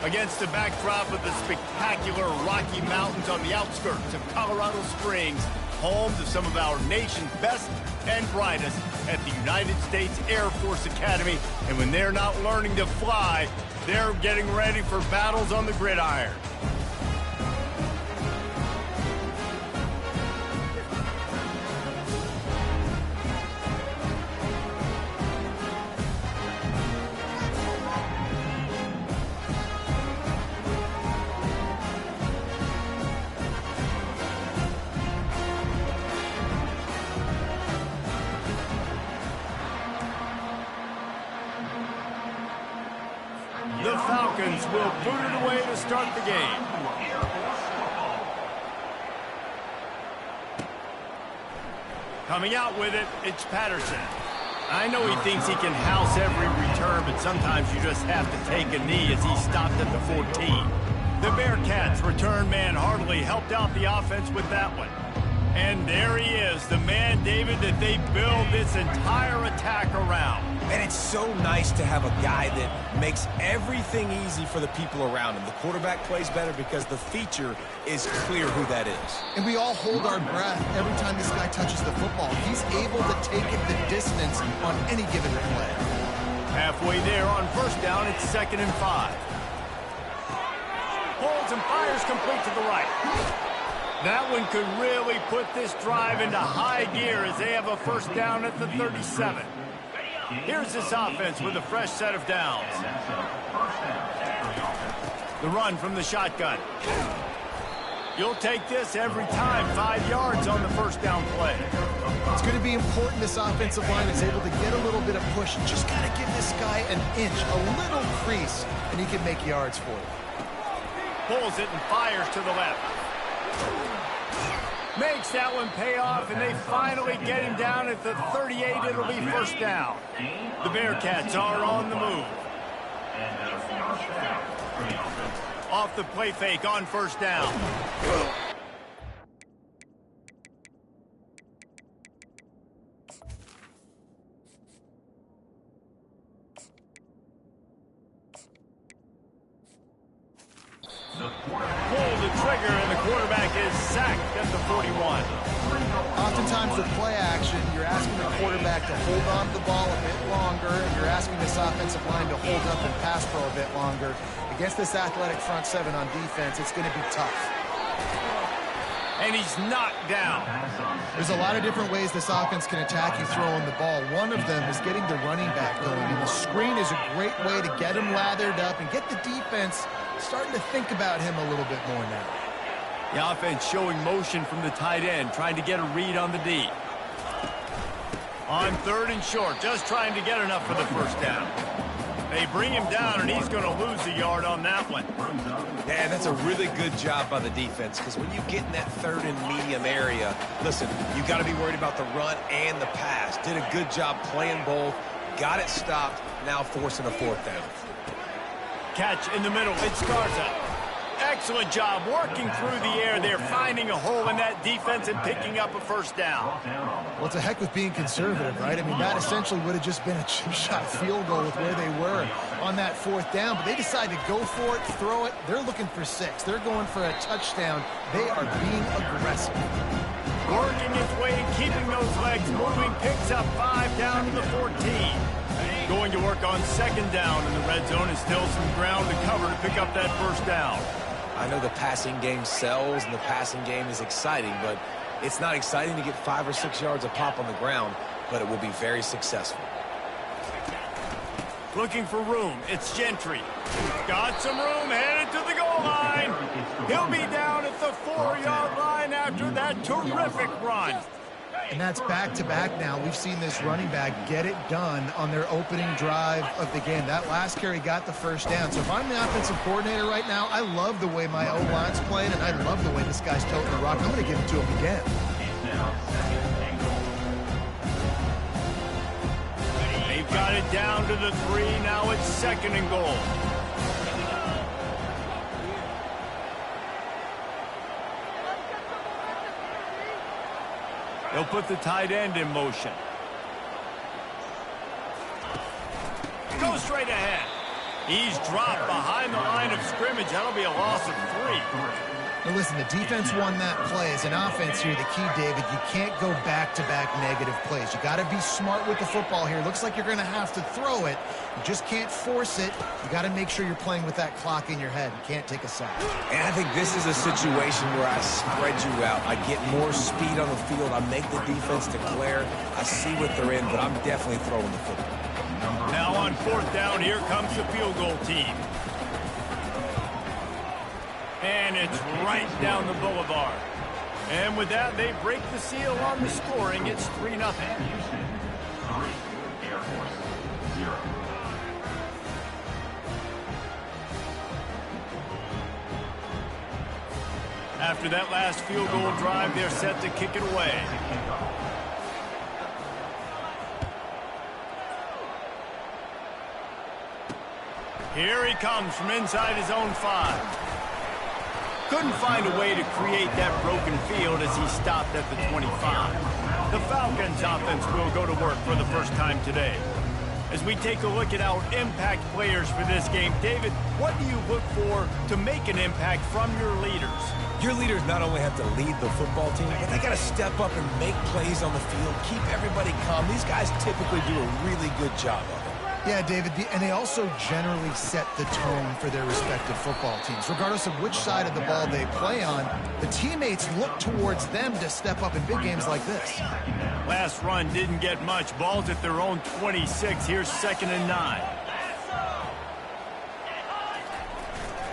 Against the backdrop of the spectacular Rocky Mountains on the outskirts of Colorado Springs, home to some of our nation's best and brightest at the United States Air Force Academy. And when they're not learning to fly, they're getting ready for battles on the gridiron. The Falcons will boot it away to start the game. Coming out with it, it's Patterson. I know he thinks he can house every return, but sometimes you just have to take a knee as he stopped at the 14. The Bearcats return man Hartley helped out the offense with that one. And there he is, the man, David, that they build this entire attack around. And it's so nice to have a guy that makes everything easy for the people around him. The quarterback plays better because the feature is clear who that is. And we all hold our breath every time this guy touches the football. He's able to take it the distance on any given play. Halfway there on first down, it's 2nd and 5. Holds and fires complete to the right. That one could really put this drive into high gear as they have a first down at the 37. Here's this offense with a fresh set of downs. The run from the shotgun. You'll take this every time, 5 yards on the first down play. It's going to be important this offensive line is able to get a little bit of push. Just got to give this guy an inch, a little crease, and he can make yards for it. Pulls it and fires to the left. Makes that one pay off, and they finally get him down at the 38. It'll be first down. The Bearcats are on the move. Off the play fake on first down. Pull the trigger, and the quarterback is sacked at the 41. Oftentimes with play action, you're asking the quarterback to hold on to the ball a bit longer, and you're asking this offensive line to hold up and pass pro a bit longer. Against this athletic front seven on defense, it's going to be tough. And he's knocked down. There's a lot of different ways this offense can attack you throwing the ball. One of them is getting the running back going. And the screen is a great way to get him lathered up and get the defense starting to think about him a little bit more now. The offense showing motion from the tight end, trying to get a read on the D. On 3rd and short, just trying to get enough for the first down. They bring him down, and he's going to lose a yard on that one. Yeah, that's a really good job by the defense, because when you get in that 3rd and medium area, listen, you got to be worried about the run and the pass. Did a good job playing both, got it stopped, now forcing a 4th down. Catch in the middle, it's Garza. Excellent job working through the air there, finding a hole in that defense and picking up a first down. Well, it's a heck with being conservative, right? I mean, that essentially would have just been a chip shot field goal with where they were on that 4th down, but they decided to go for it, throw it. They're looking for 6. They're going for a touchdown. They are being aggressive. Working its way and keeping those legs moving, picks up 5 down to the 14. Going to work on 2nd down in the red zone, and still some ground to cover to pick up that first down. I know the passing game sells and the passing game is exciting, but it's not exciting to get 5 or 6 yards a pop on the ground, but it will be very successful. Looking for room, it's Gentry. Got some room, headed to the goal line. He'll be down at the 4-yard line after that terrific run. And that's back-to-back now. We've seen this running back get it done on their opening drive of the game. That last carry got the first down. So if I'm the offensive coordinator right now, I love the way my O-line's playing, and I love the way this guy's toting the rock. I'm going to give it to him again. They've got it down to the 3. Now it's 2nd and goal. They'll put the tight end in motion. Go straight ahead. He's dropped behind the line of scrimmage. That'll be a loss of 3. Now listen, the defense won that play. As an offense here, the key, David, you can't go back-to-back negative plays. You got to be smart with the football here. Looks like you're going to have to throw it. You just can't force it. You got to make sure you're playing with that clock in your head. You can't take a sack. And I think this is a situation where I spread you out. I get more speed on the field. I make the defense declare. I see what they're in, but I'm definitely throwing the football. Now on 4th down, here comes the field goal team. And it's right down the boulevard. And with that, they break the seal on the scoring. It's 3-0. After that last field goal drive, they're set to kick it away. Here he comes from inside his own 5. Couldn't find a way to create that broken field as he stopped at the 25. The Falcons offense will go to work for the first time today. As we take a look at our impact players for this game, David, what do you look for to make an impact from your leaders? Your leaders not only have to lead the football team, but they got to step up and make plays on the field, keep everybody calm. These guys typically do a really good job of it. Yeah, David, and they also generally set the tone for their respective football teams. Regardless of which side of the ball they play on, the teammates look towards them to step up in big games like this. Last run didn't get much. Ball's at their own 26. Here's 2nd and 9.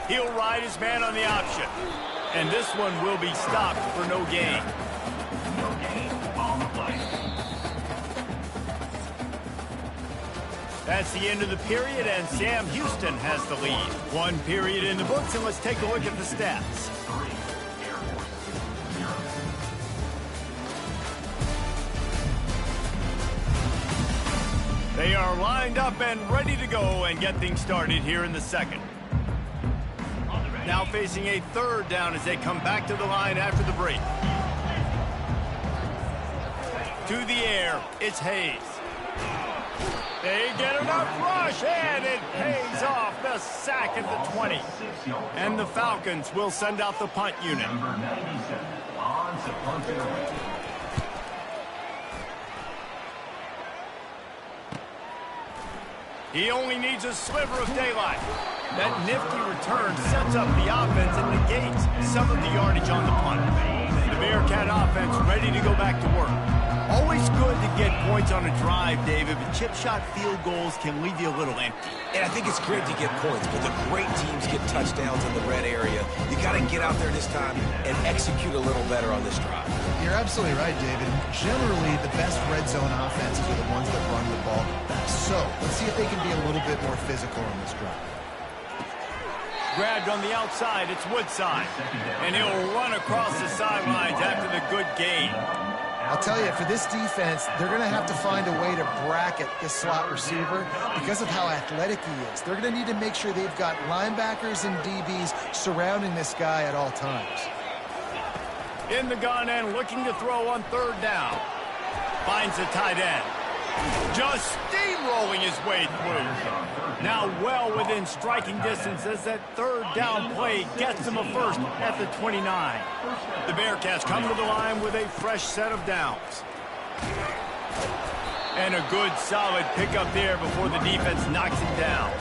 He'll ride his man on the option. And this one will be stopped for no gain. That's the end of the period, and Sam Houston has the lead. 1 period in the books, and let's take a look at the stats. They are lined up and ready to go and get things started here in the 2nd. Now facing a 3rd down as they come back to the line after the break. To the air, it's Hayes. They get enough rush, and it pays off. The sack at the 20. And the Falcons will send out the punt unit. He only needs a sliver of daylight. That nifty return sets up the offense and negates some of the yardage on the punt. The Bearcat offense ready to go back to work. Always good to get points on a drive, David, but chip shot field goals can leave you a little empty. And I think it's great to get points, but the great teams get touchdowns in the red area. You got to get out there this time and execute a little better on this drive. You're absolutely right, David. Generally, the best red zone offenses are the ones that run the ball best. So let's see if they can be a little bit more physical on this drive. Grabbed on the outside, it's Woodside. And he'll run across the sidelines after the good gain. I'll tell you, for this defense, they're going to have to find a way to bracket this slot receiver because of how athletic he is. They're going to need to make sure they've got linebackers and DBs surrounding this guy at all times. In the gun and looking to throw on 3rd down. Finds the tight end. Just steamrolling his way through. Now well within striking distance as that 3rd down play gets him a first at the 29. The Bearcats come to the line with a fresh set of downs. And a good solid pickup there before the defense knocks him down.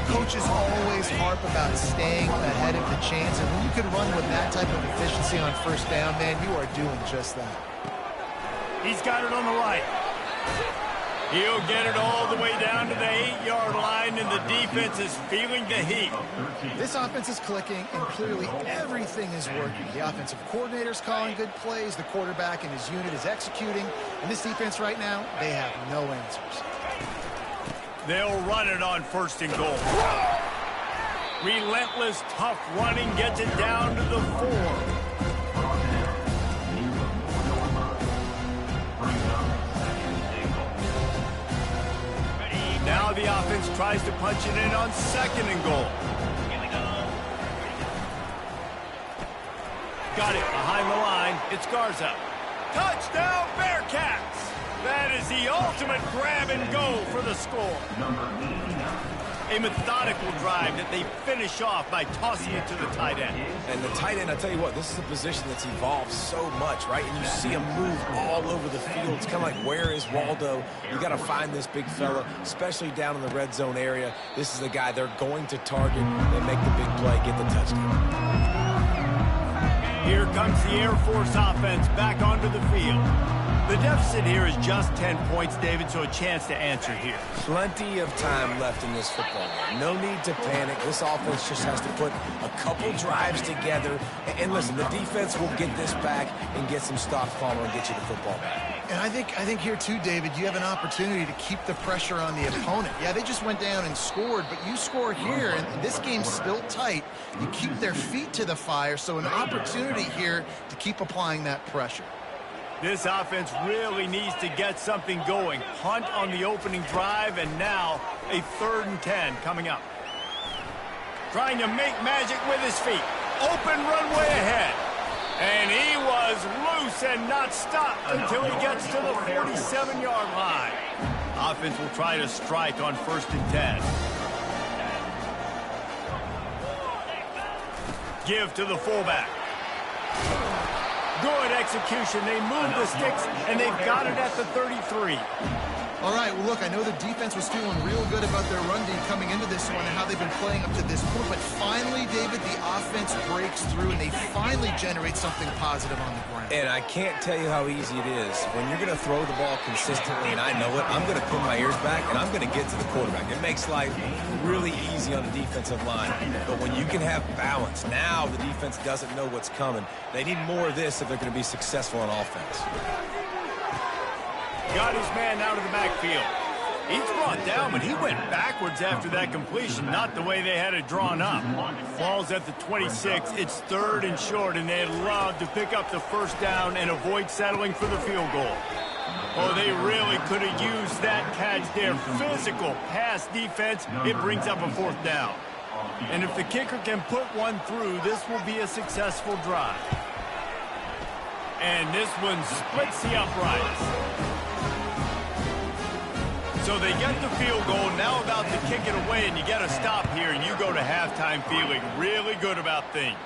Coaches always harp about staying ahead of the chains, and when you can run with that type of efficiency on 1st down, man, you are doing just that. He's got it on the right. He'll get it all the way down to the 8-yard line, and the defense is feeling the heat. This offense is clicking, and clearly everything is working. The offensive coordinator's calling good plays, the quarterback and his unit is executing, and this defense right now, they have no answers. They'll run it on 1st and goal. Relentless, tough running gets it down to the 4. Now the offense tries to punch it in on 2nd and goal. Got it behind the line. It's Garza. Touchdown, Bearcats! That is the ultimate grab and go for the score. A methodical drive that they finish off by tossing it to the tight end. And the tight end, I tell you what, this is a position that's evolved so much, right? And you see him move all over the field. It's kind of like, where is Waldo? You got to find this big fella, especially down in the red zone area. This is the guy they're going to target and make the big play, get the touchdown. Here comes the Air Force offense back onto the field. The deficit here is just 10 points, David, so a chance to answer here. Plenty of time left in this football game. No need to panic. This offense just has to put a couple drives together. And listen, the defense will get this back and get some stops, Palmer, and get you the football back. And I think here too, David, you have an opportunity to keep the pressure on the opponent. Yeah, they just went down and scored, but you score here, and this game's still tight. You keep their feet to the fire, so an opportunity here to keep applying that pressure. This offense really needs to get something going. Hunt on the opening drive, and now a 3rd and 10 coming up. Trying to make magic with his feet. Open runway ahead. And he was loose and not stopped until he gets to the 47-yard line. Offense will try to strike on 1st and 10. Give to the fullback. Good execution. They move the sticks, and they've got it at the 33. All right, well, look, I know the defense was feeling real good about their run D coming into this one and how they've been playing up to this point, but finally, David, the offense breaks through, and they finally generate something positive on the ground. And I can't tell you how easy it is. When you're going to throw the ball consistently, and I know it, I'm going to pin my ears back, and I'm going to get to the quarterback. It makes life really easy on the defensive line. But when you can have balance, now the defense doesn't know what's coming. They need more of this if they're going to be successful on offense. Got his man out of the backfield. He's brought down, but he went backwards after that completion, not the way they had it drawn up. Ball's at the 26. It's 3rd and short, and they'd love to pick up the 1st down and avoid settling for the field goal. Oh, they really could have used that catch there. Physical pass defense. It brings up a 4th down. And if the kicker can put one through, this will be a successful drive. And this one splits the uprights. So they get the field goal, now about to kick it away, and you get a stop here, and you go to halftime feeling really good about things.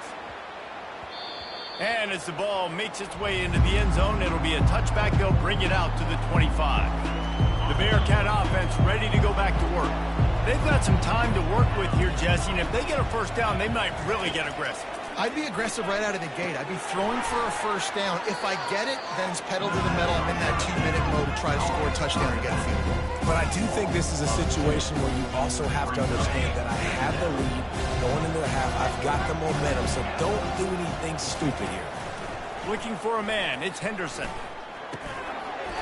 And as the ball makes its way into the end zone, it'll be a touchback. They'll bring it out to the 25. The Bearcat offense ready to go back to work. They've got some time to work with here, Jesse, and if they get a 1st down, they might really get aggressive. I'd be aggressive right out of the gate. I'd be throwing for a 1st down. If I get it, then it's pedal to the metal. I'm in that 2-minute mode to try to score a touchdown or get a field goal. But I do think this is a situation where you also have to understand that I have the lead going into the half. I've got the momentum, so don't do anything stupid here. Looking for a man. It's Henderson.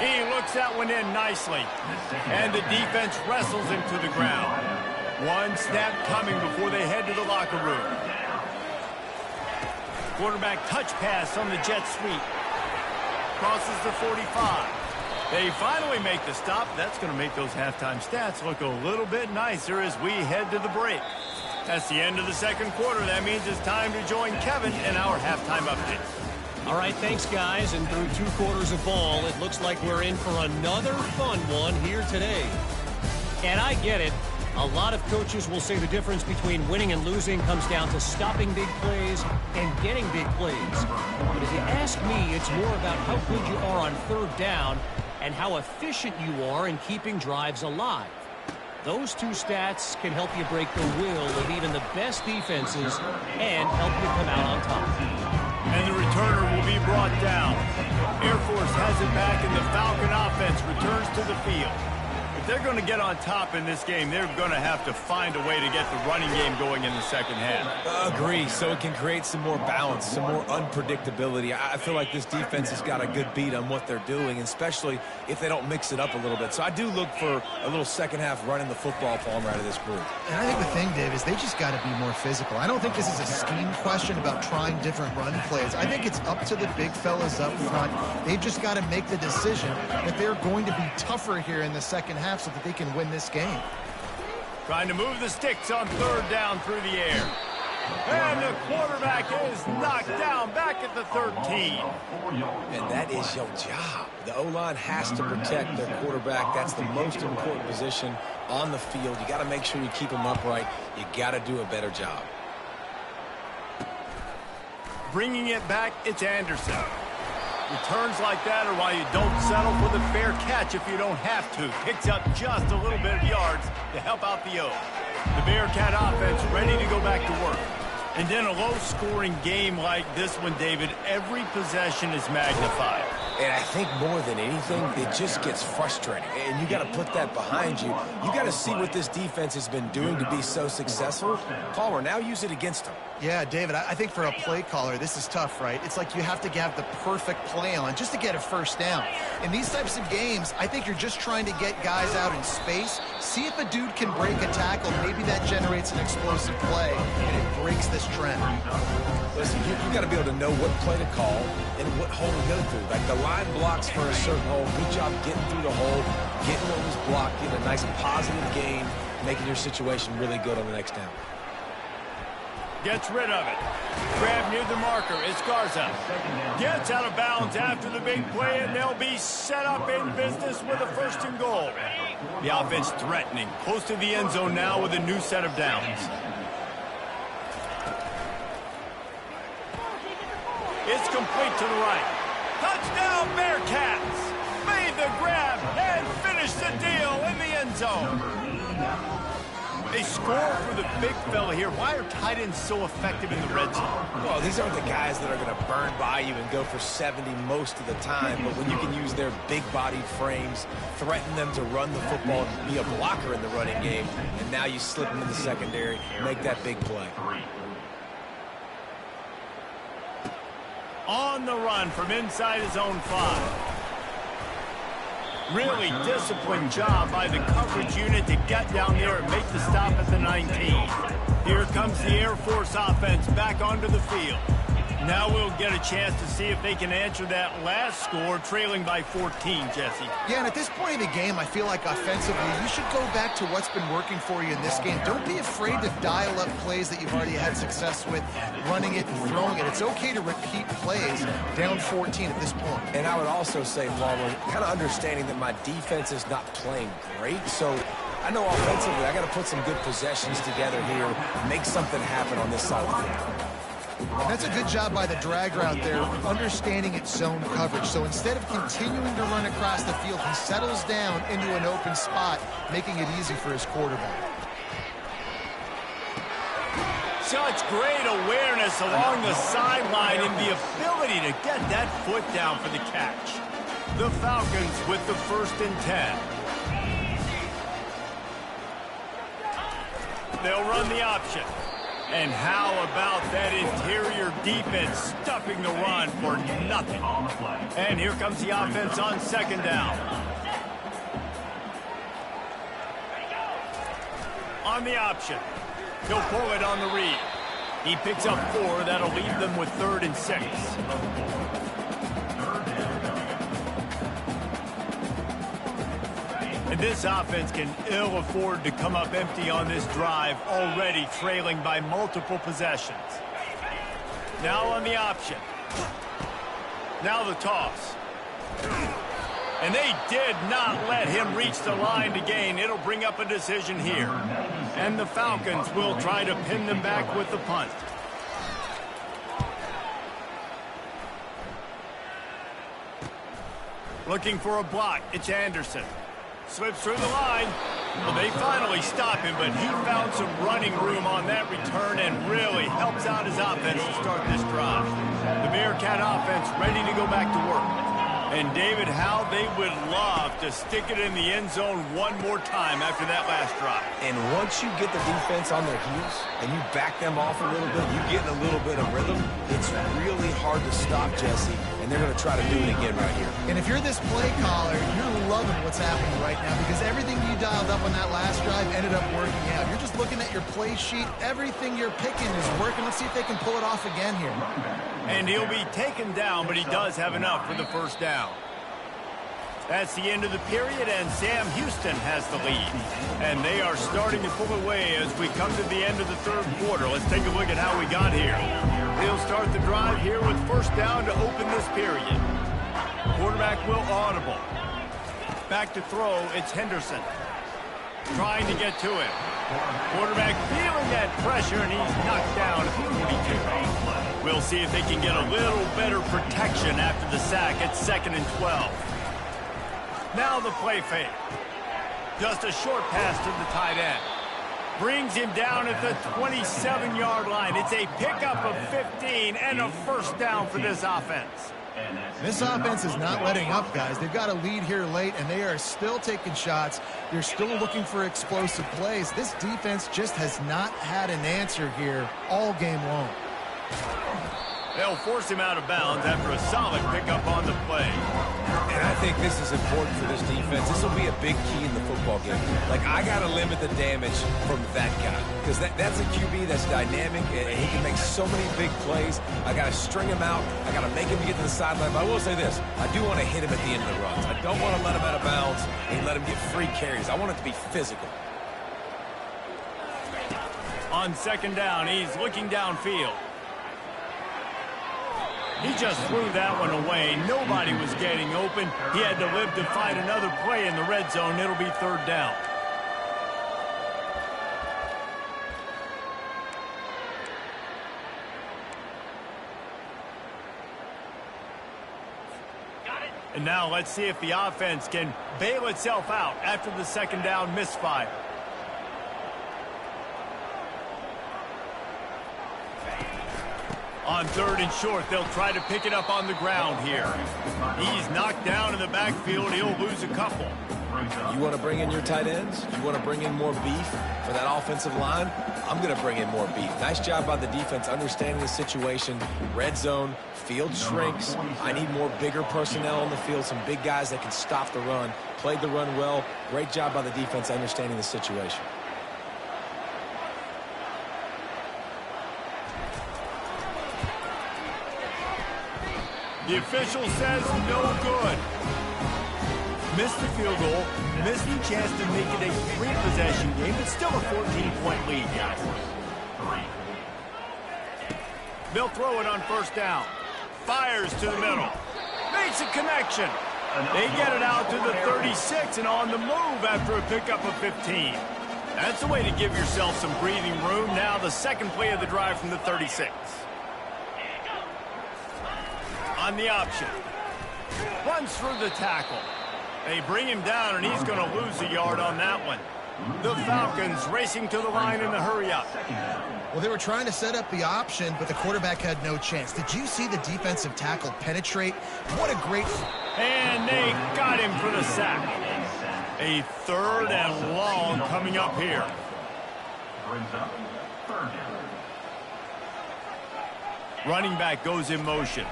He looks that one in nicely. And the defense wrestles him to the ground. One snap coming before they head to the locker room. Quarterback touch pass on the jet sweep. Crosses the 45. They finally make the stop. That's going to make those halftime stats look a little bit nicer as we head to the break. That's the end of the 2nd quarter. That means it's time to join Kevin in our halftime update. All right, thanks, guys. And through 2 quarters of ball, it looks like we're in for another fun one here today. And I get it. A lot of coaches will say the difference between winning and losing comes down to stopping big plays and getting big plays. But if you ask me, it's more about how good you are on 3rd down and how efficient you are in keeping drives alive. Those 2 stats can help you break the will of even the best defenses and help you come out on top. And the returner will be brought down. Air Force has it back, and the Falcon offense returns to the field. If they're going to get on top in this game, they're going to have to find a way to get the running game going in the 2nd half. Agree, so it can create some more balance, some more unpredictability. I feel like this defense has got a good beat on what they're doing, especially if they don't mix it up a little bit. So I do look for a little 2nd half running the football, Palmer, out of this group. And I think the thing, Dave, is they just got to be more physical. I don't think this is a scheme question about trying different run plays. I think it's up to the big fellas up front. They've just got to make the decision that they're going to be tougher here in the 2nd half so that they can win this game. Trying to move the sticks on 3rd down through the air. And the quarterback is knocked down back at the 13. And that is your job. The O-line has to protect their quarterback. That's the most important position on the field. You got to make sure you keep him upright. You got to do a better job. Bringing it back, it's Anderson. Returns like that are why you don't settle for the fair catch if you don't have to. Picks up just a little bit of yards to help out the O. The Bearcat offense ready to go back to work. And in a low-scoring game like this one, David, every possession is magnified. And I think more than anything, it just gets frustrating. And you got to put that behind you. You got to see what this defense has been doing to be so successful. Caller, now use it against them. Yeah, David, I think for a play caller, this is tough, right? It's like you have to have the perfect play on just to get a first down. In these types of games, I think you're just trying to get guys out in space, see if a dude can break a tackle. Maybe that generates an explosive play, and it breaks this trend. Listen, you got to be able to know what play to call and what hole to go through. Like the line blocks for a certain hole. Good job getting through the hole, getting what was blocked, getting a nice positive gain, making your situation really good on the next down. Gets rid of it. Grab near the marker. It's Garza. Gets out of bounds after the big play, and they'll be set up in business with a 1st and goal. The offense threatening. Close to the end zone now with a new set of downs. It's complete to the right. Touchdown, Bearcats! Made the grab and finished the deal in the end zone. They score for the big fella here. Why are tight ends so effective in the red zone? Well, these aren't the guys that are going to burn by you and go for 70 most of the time, but when you can use their big-bodied frames, threaten them to run the football and be a blocker in the running game, and now you slip them in the secondary, make that big play. On the run from inside his own 5. Really disciplined job by the coverage unit to get down there and make the stop at the 19. Here comes the Air Force offense back onto the field. Now we'll get a chance to see if they can answer that last score, trailing by 14, Jesse. Yeah, and at this point in the game, I feel like offensively, you should go back to what's been working for you in this game. Don't be afraid to dial up plays that you've already had success with, running it and throwing it. It's okay to repeat plays down 14 at this point. And I would also say, Palmer, kind of understanding that my defense is not playing great, so I know offensively I got to put some good possessions together here, make something happen on this side of the field. And that's a good job by the drag route there, understanding its zone coverage. So instead of continuing to run across the field, he settles down into an open spot, making it easy for his quarterback. Such great awareness along the sideline and the ability to get that foot down for the catch. The Falcons with the 1st and 10. They'll run the option. And how about that interior defense stuffing the run for nothing? And here comes the offense on 2nd down. On the option. He'll pull it on the read. He picks up 4. That'll leave them with 3rd and 6. And this offense can ill afford to come up empty on this drive, already trailing by multiple possessions. Now on the option. Now the toss. And they did not let him reach the line to gain. It'll bring up a decision here. And the Falcons will try to pin them back with the punt. Looking for a block. It's Anderson. Slips through the line. Well, they finally stop him, but he found some running room on that return and really helps out his offense to start this drive. The Bearcat offense ready to go back to work. And, David, how they would love to stick it in the end zone one more time after that last drive. And once you get the defense on their heels and you back them off a little bit, you get a little bit of rhythm, it's really hard to stop, Jesse, and they're going to try to do it again right here. And if you're this play caller, you're loving what's happening right now because everything you dialed up on that last drive ended up working out. You're just looking at your play sheet. Everything you're picking is working. Let's see if they can pull it off again here. And he'll be taken down, but he does have enough for the 1st down. That's the end of the period, and Sam Houston has the lead. And they are starting to pull away as we come to the end of the third quarter. Let's take a look at how we got here. They'll start the drive here with first down to open this period. Quarterback will audible. Back to throw, it's Henderson. Trying to get to him. Quarterback feeling that pressure, and he's knocked down at the 42. We'll see if they can get a little better protection after the sack at 2nd and 12. Now the play fake. Just a short pass to the tight end. Brings him down at the 27-yard line. It's a pickup of 15 and a first down for this offense. This offense is not letting up, guys. They've got a lead here late, and they are still taking shots. They're still looking for explosive plays. This defense just has not had an answer here all game long. They'll force him out of bounds after a solid pickup on the play. And I think this is important for this defense. This will be a big key in the football game. Like, I got to limit the damage from that guy. Because that's a QB that's dynamic, and he can make so many big plays. I got to string him out. I got to make him get to the sideline. But I will say this. I do want to hit him at the end of the runs. I don't want to let him out of bounds and let him get free carries. I want it to be physical. On second down, he's looking downfield. He just threw that one away. Nobody was getting open. He had to live to find another play in the red zone. It'll be third down. And now let's see if the offense can bail itself out after the second down misfire. On third and short, they'll try to pick it up on the ground here. He's knocked down in the backfield. He'll lose a couple. You want to bring in your tight ends? You want to bring in more beef for that offensive line? I'm going to bring in more beef. Nice job by the defense understanding the situation. Red zone, field shrinks. I need more bigger personnel on the field, some big guys that can stop the run. Played the run well. Great job by the defense understanding the situation. The official says no good. Missed the field goal, missed the chance to make it a three-possession game, but still a 14-point lead, guys. They'll throw it on first down. Fires to the middle. Makes a connection. They get it out to the 36 and on the move after a pickup of 15. That's the way to give yourself some breathing room. Now the second play of the drive from the 36. On the option. Runs through the tackle. They bring him down, and he's going to lose a yard on that one. The Falcons racing to the line in the hurry-up. Well, they were trying to set up the option, but the quarterback had no chance. Did you see the defensive tackle penetrate? What a great... And they got him for the sack. A third and long coming up here. Running back goes in motion.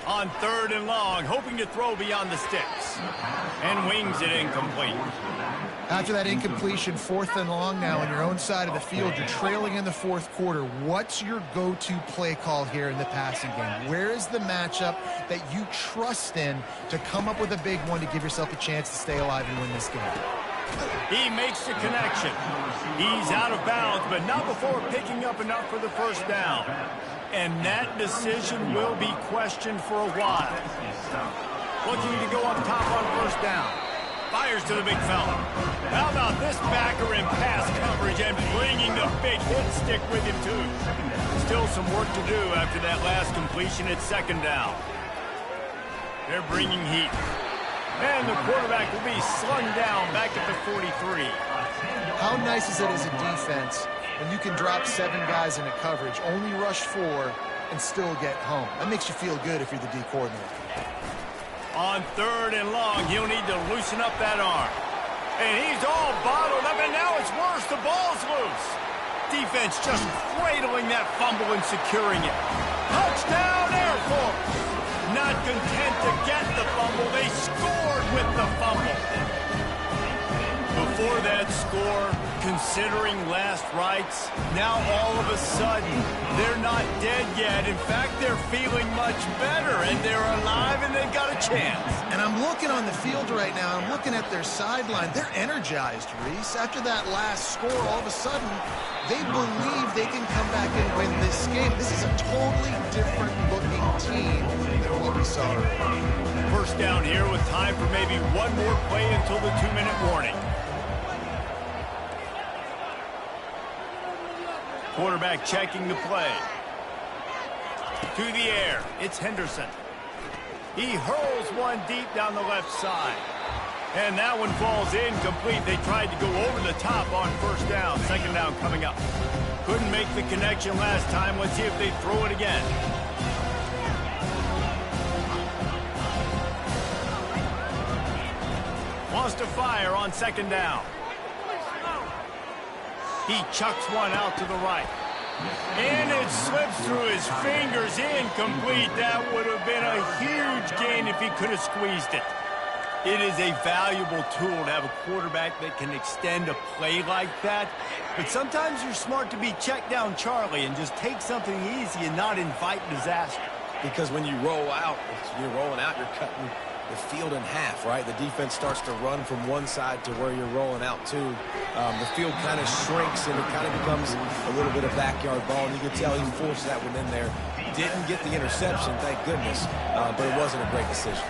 On third and long, hoping to throw beyond the sticks. And wings it incomplete. After that incompletion, fourth and long now on your own side of the field. You're trailing in the fourth quarter. What's your go-to play call here in the passing game? Where is the matchup that you trust in to come up with a big one to give yourself a chance to stay alive and win this game? He makes the connection. He's out of bounds, but not before picking up enough for the first down. And that decision will be questioned for a while. Looking to go up top on first down. Fires to the big fella. How about this backer in pass coverage and bringing the big hit stick with him, too. Still some work to do after that last completion at second down. They're bringing heat. And the quarterback will be slung down back at the 43. How nice is it as a defense when you can drop 7 guys in a coverage, only rush 4, and still get home? That makes you feel good if you're the D coordinator. On third and long, he'll need to loosen up that arm. And he's all bottled up, and now it's worse. The ball's loose. Defense just cradling that fumble and securing it. Touchdown, Air Force. Not content to get the fumble, they scored with the fumble. Before that score, considering last rites, now all of a sudden, they're not dead yet. In fact, they're feeling much better, and they're alive, and they've got a chance. And I'm looking on the field right now. I'm looking at their sideline. They're energized, Reese. After that last score, all of a sudden, they believe they can come back and win this game. This is a totally different-looking team than what we saw earlier. First down here with time for maybe one more play until the 2-minute warning. Quarterback checking the play. To the air, it's Henderson. He hurls one deep down the left side. And that one falls incomplete. They tried to go over the top on first down. Second down coming up. Couldn't make the connection last time. Let's see if they throw it again. Wants to fire on second down. He chucks one out to the right. And it slips through his fingers, incomplete. That would have been a huge gain if he could have squeezed it. It is a valuable tool to have a quarterback that can extend a play like that. But sometimes you're smart to be check down Charlie and just take something easy and not invite disaster. Because when you roll out, you're rolling out, you're cutting the field in half, right? The defense starts to run from one side to where you're rolling out to. The field kind of shrinks and it kind of becomes a little bit of backyard ball. And you can tell he forced that one in there. Didn't get the interception, thank goodness, but it wasn't a great decision.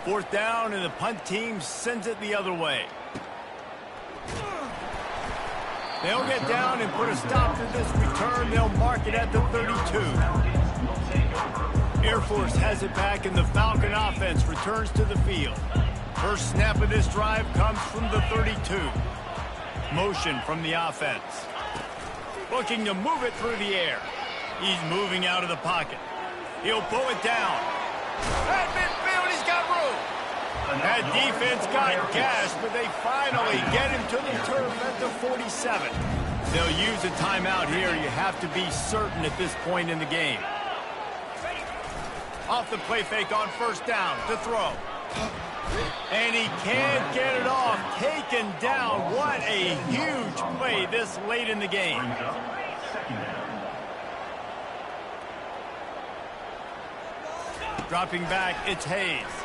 Fourth down, and the punt team sends it the other way. They'll get down and put a stop to this return. They'll mark it at the 32. Air Force has it back, and the Falcon offense returns to the field. First snap of this drive comes from the 32. Motion from the offense. Looking to move it through the air. He's moving out of the pocket. He'll pull it down. At midfield, he's got room. That defense got gashed, but they finally get him to the turf at the 47. They'll use a timeout here. You have to be certain at this point in the game. Off the play fake on first down to throw. And he can't get it off. Taken down. What a huge play this late in the game. Dropping back, it's Hayes.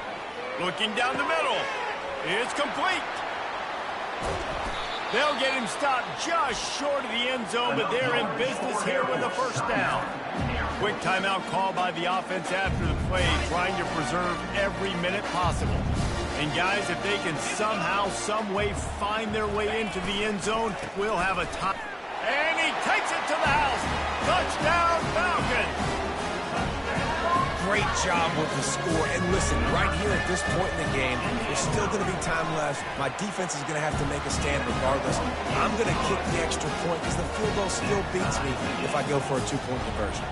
Looking down the middle. It's complete. They'll get him stopped just short of the end zone, but they're in business here with a first down. Quick timeout call by the offense after the play, trying to preserve every minute possible. And guys, if they can somehow, some way find their way into the end zone, we'll have a time. And he takes it to the house. Touchdown, Falcons. Great job with the score. And listen, right here at this point in the game, there's still going to be time left. My defense is going to have to make a stand regardless. I'm going to kick the extra point because the field goal still beats me if I go for a two-point conversion.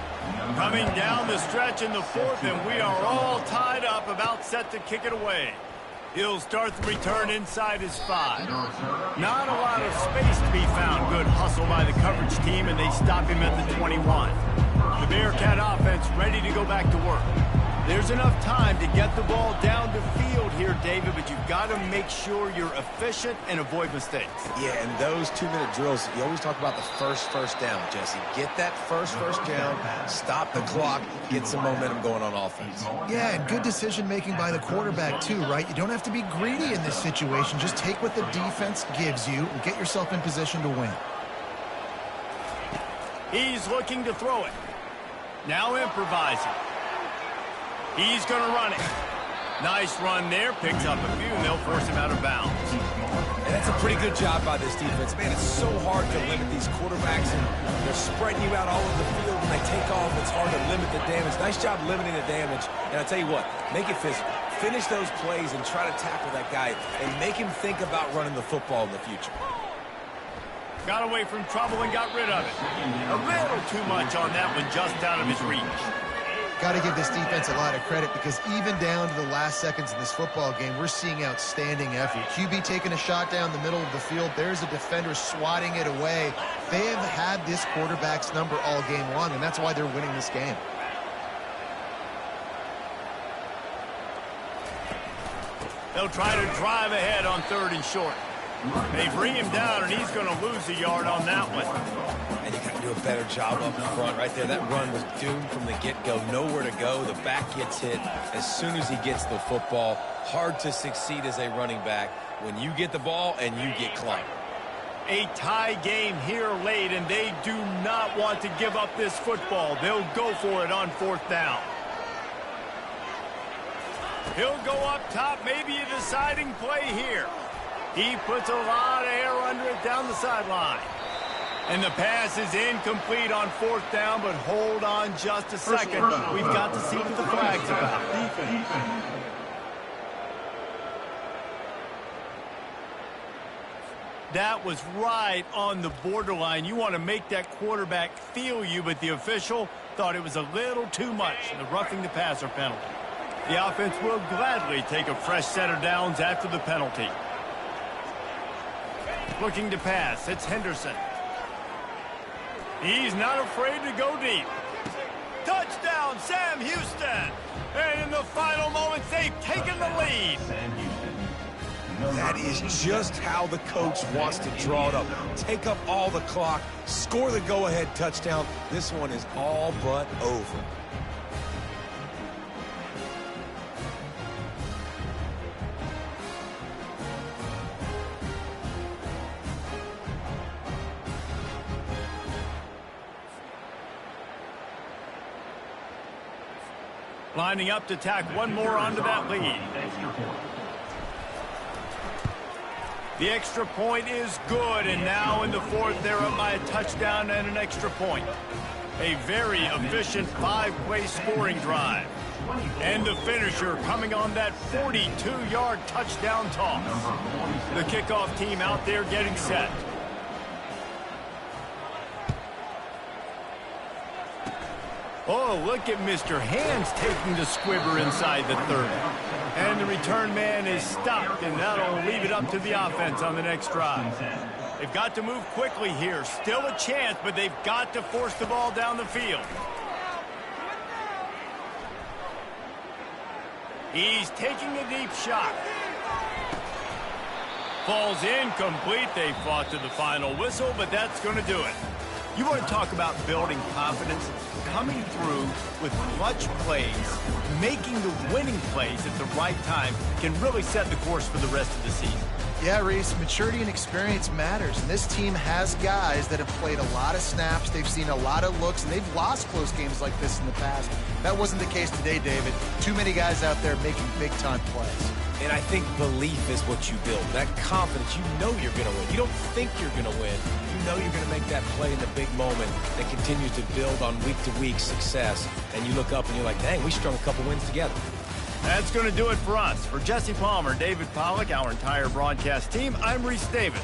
Coming down the stretch in the fourth, and we are all tied up, about set to kick it away. He'll start the return inside his 5. Not a lot of space to be found. Good hustle by the coverage team, and they stop him at the 21. The Bearcat offense ready to go back to work. There's enough time to get the ball down the field here, David, but you've got to make sure you're efficient and avoid mistakes. Yeah, and those 2-minute drills, you always talk about the first down, Jesse. Get that first down, stop the clock, get some momentum going on offense. Yeah, and good decision-making by the quarterback, too, right? You don't have to be greedy in this situation. Just take what the defense gives you and get yourself in position to win. He's looking to throw it. Now improvising. He's going to run it. Nice run there. Picks up a few, and they'll force him out of bounds. And that's a pretty good job by this defense. Man, it's so hard to limit these quarterbacks, and they're spreading you out all over the field. When they take off, it's hard to limit the damage. Nice job limiting the damage. And I'll tell you what, make it physical. Finish those plays and try to tackle that guy and make him think about running the football in the future. Got away from trouble and got rid of it. A little too much on that one, just out of his reach. Got to give this defense a lot of credit because even down to the last seconds of this football game, we're seeing outstanding effort. QB taking a shot down the middle of the field. There's a defender swatting it away. They have had this quarterback's number all game long, and that's why they're winning this game. They'll try to drive ahead on 3rd and short. They bring him down, and he's going to lose a yard on that one. And you got to do a better job up front right there. That run was doomed from the get-go. Nowhere to go. The back gets hit as soon as he gets the football. Hard to succeed as a running back when you get the ball and you get clumped. A tie game here late, and they do not want to give up this football. They'll go for it on 4th down. He'll go up top, maybe a deciding play here. He puts a lot of air under it down the sideline. And the pass is incomplete on 4th down, but hold on just a second. We've got to see what the flag's about. That was right on the borderline. You want to make that quarterback feel you, but the official thought it was a little too much, the roughing the passer penalty. The offense will gladly take a fresh set of downs after the penalty. Looking to pass, it's Henderson. He's not afraid to go deep. Touchdown, Sam Houston! And in the final moments, they've taken the lead. That is just how the coach wants to draw it up. Take up all the clock, score the go-ahead touchdown. This one is all but over. Lining up to tack one more onto that lead. The extra point is good, and now in the 4th, they're up by a touchdown and an extra point. A very efficient 5-play scoring drive. And the finisher coming on that 42-yard touchdown toss. The kickoff team out there getting set. Oh, look at Mr. Hands taking the squibber inside the 30. And the return man is stopped, and that'll leave it up to the offense on the next drive. They've got to move quickly here. Still a chance, but they've got to force the ball down the field. He's taking a deep shot. Falls incomplete. They fought to the final whistle, but that's going to do it. You want to talk about building confidence? Coming through with clutch plays, making the winning plays at the right time can really set the course for the rest of the season. Yeah, Reese, maturity and experience matters, and this team has guys that have played a lot of snaps, they've seen a lot of looks, and they've lost close games like this in the past. That wasn't the case today, David. Too many guys out there making big-time plays. And I think belief is what you build. That confidence, you know you're going to win. You don't think you're going to win. You know you're going to make that play in the big moment that continues to build on week-to-week success. And you look up and you're like, dang, we strung a couple wins together. That's going to do it for us. For Jesse Palmer, David Pollack, our entire broadcast team, I'm Reese Davis.